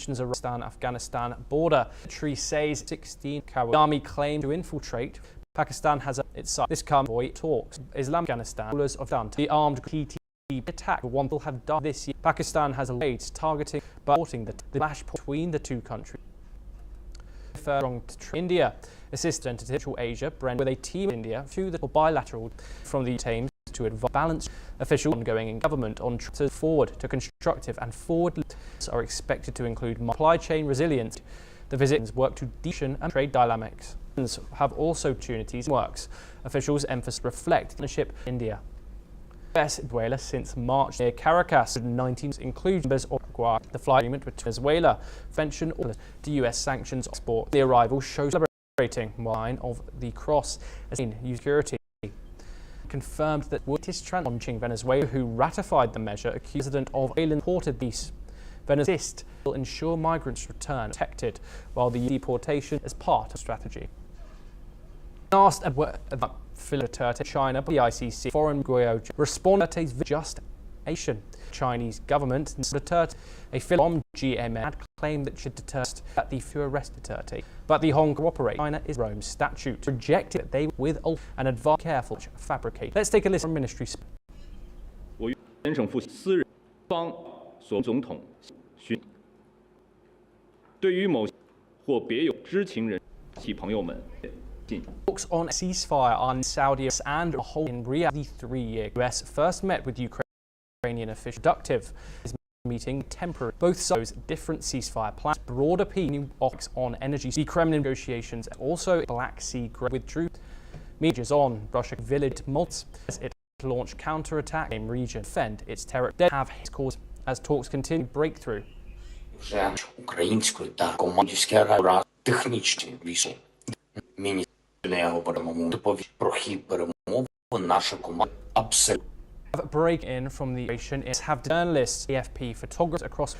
tensions around the Afghanistan border. The military says 16 army claim to infiltrate. Pakistan has its side. This comes avoid talks. Islamic Afghanistan rulers of the armed TTP attack. One will have died this year. Pakistan has alleged targeting but reporting the clash between the two countries. India assistant to Central Asia, Brent, with a team in India to the bilateral from the teams to advance balance official ongoing in government on forward to constructive and forward are expected to include supply chain resilience. The visits work to deepen and trade dynamics. Have also opportunities in works. Officials emphasize reflect partnership in India. US Venezuela since March near Caracas. 19 include members of the flight agreement with Venezuela. Mention all the US sanctions export. The arrival shows celebrating line of the cross as in security. Confirmed that British launching Venezuela, who ratified the measure, accused the president of imported peace. Venezuela will ensure migrants return protected, while the deportation is part of the strategy. Asked about China, the ICC foreign responded to just Asian Chinese government a film GMA had claimed that should deter that the few arrested Duterte, but the Hong Kong operate China is Rome statute rejected that they with and advise careful fabricate. Let's take a listen from ministry. 我原省副私人方所总统询，对于某或别有知情人其朋友们。 Talks on ceasefire on Saudi and a whole in Riyadh. The 3-year US first met with Ukrainian officials. Productive meeting temporary. Both sides different ceasefire plans. Broader peace on energy. The Kremlin negotiations also Black Sea withdrew. Measures on Russia village Malta as it launched counterattack in region. Defend its territory. They have caused as talks continue breakthrough. Break in from the ocean is have journalists, AFP photographers across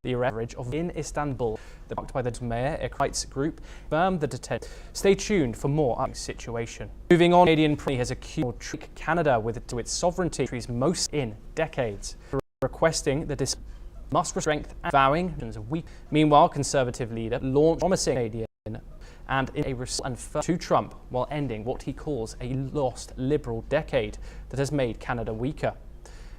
the average of in Istanbul, marked by the Mayor rights group, confirmed the detention. Stay tuned for more on the situation. Moving on, Canadian Prime has accused Canada to its sovereignty, most in decades, requesting the must strength and vowing weak. Meanwhile, Conservative leader launched promising Canadian and in a response to Trump while ending what he calls a lost liberal decade that has made Canada weaker.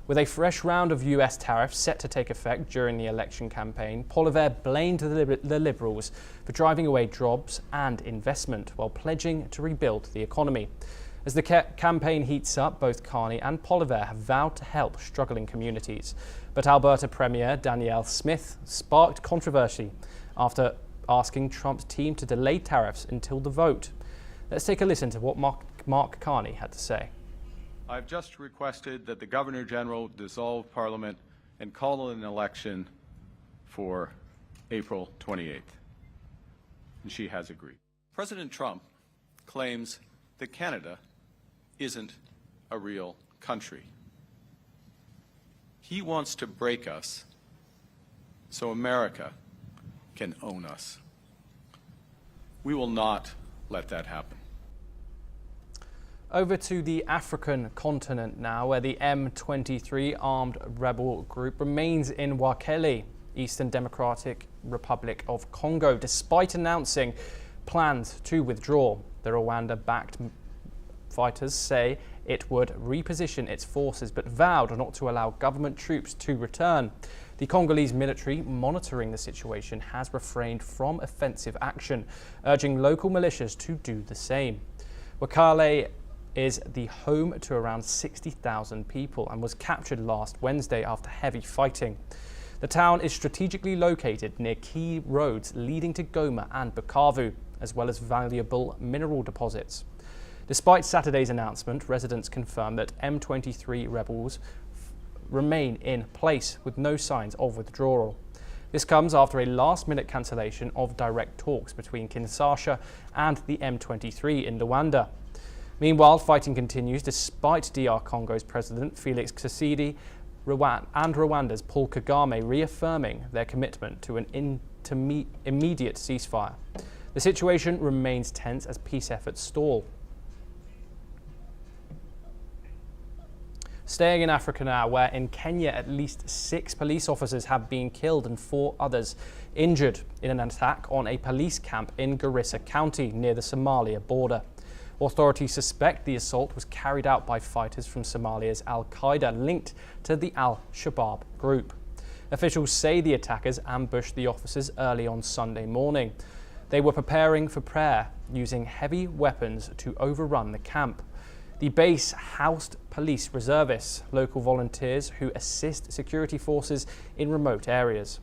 With a fresh round of US tariffs set to take effect during the election campaign, Poilievre blamed the Liberals for driving away jobs and investment while pledging to rebuild the economy. As the campaign heats up, both Carney and Poilievre have vowed to help struggling communities. But Alberta Premier Danielle Smith sparked controversy after asking Trump's team to delay tariffs until the vote. Let's take a listen to what Mark Carney had to say. I've just requested that the Governor General dissolve Parliament and call an election for April 28th. And she has agreed. President Trump claims that Canada isn't a real country. He wants to break us so America can own us. We will not let that happen. Over to the African continent now, where the M23 armed rebel group remains in Wakele, Eastern Democratic Republic of Congo, despite announcing plans to withdraw. The Rwanda-backed fighters say it would reposition its forces but vowed not to allow government troops to return. The Congolese military, monitoring the situation, has refrained from offensive action, urging local militias to do the same. Wakale is the home to around 60,000 people and was captured last Wednesday after heavy fighting. The town is strategically located near key roads leading to Goma and Bukavu, as well as valuable mineral deposits. Despite Saturday's announcement, residents confirmed that M23 rebels remain in place with no signs of withdrawal. This comes after a last-minute cancellation of direct talks between Kinshasa and the M23 in Luanda. Meanwhile, fighting continues despite DR Congo's President Felix Tshisekedi and Rwanda's Paul Kagame reaffirming their commitment to an immediate ceasefire. The situation remains tense as peace efforts stall. Staying in Africa now, where in Kenya at least 6 police officers have been killed and 4 others injured in an attack on a police camp in Garissa County near the Somalia border. Authorities suspect the assault was carried out by fighters from Somalia's Al-Qaeda linked to the Al-Shabaab group. Officials say the attackers ambushed the officers early on Sunday morning. They were preparing for prayer, using heavy weapons to overrun the camp. The base housed police reservists, local volunteers who assist security forces in remote areas.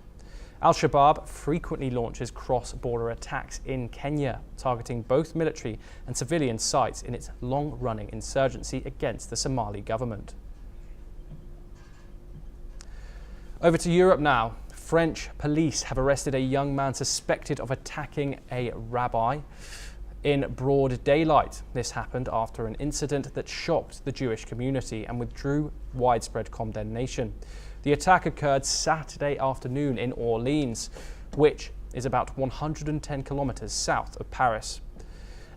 Al-Shabaab frequently launches cross-border attacks in Kenya, targeting both military and civilian sites in its long-running insurgency against the Somali government. Over to Europe now. French police have arrested a young man suspected of attacking a rabbi in broad daylight. This happened after an incident that shocked the Jewish community and withdrew widespread condemnation. The attack occurred Saturday afternoon in Orleans, which is about 110 kilometers south of Paris.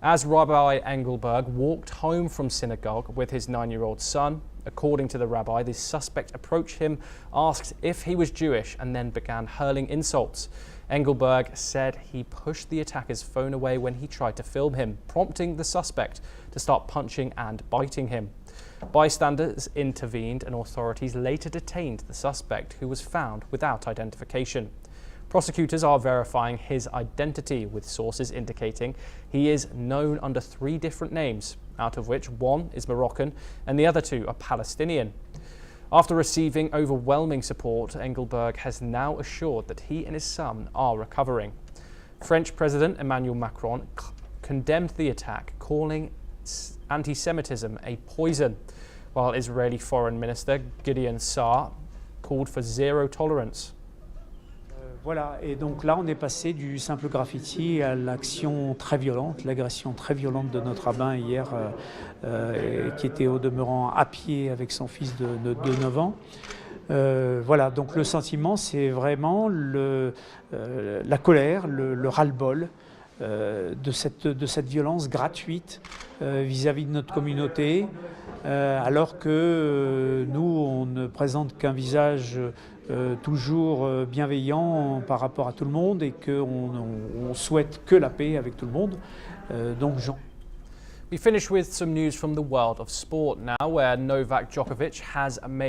As Rabbi Engelberg walked home from synagogue with his 9-year-old son, according to the rabbi, the suspect approached him, asked if he was Jewish, and then began hurling insults. Engelberg said he pushed the attacker's phone away when he tried to film him, prompting the suspect to start punching and biting him. Bystanders intervened and authorities later detained the suspect, who was found without identification. Prosecutors are verifying his identity, with sources indicating he is known under 3 different names, out of which 1 is Moroccan and the other 2 are Palestinian. After receiving overwhelming support, Engelberg has now assured that he and his son are recovering. French President Emmanuel Macron condemned the attack, calling anti-Semitism a poison, while Israeli Foreign Minister Gideon Saar called for zero tolerance. Voilà, et donc là on est passé du simple graffiti à l'action très violente, l'agression très violente de notre rabbin hier, qui était au demeurant à pied avec son fils de 9 ans. Voilà, donc le sentiment c'est vraiment la colère, le ras-le-bol de cette violence gratuite vis-à-vis de notre communauté, alors que nous on ne présente qu'un visage toujours bienveillant par rapport à tout le monde et qu'on souhaite que la paix avec tout le monde. We finish with some news from the world of sport now, where Novak Djokovic has made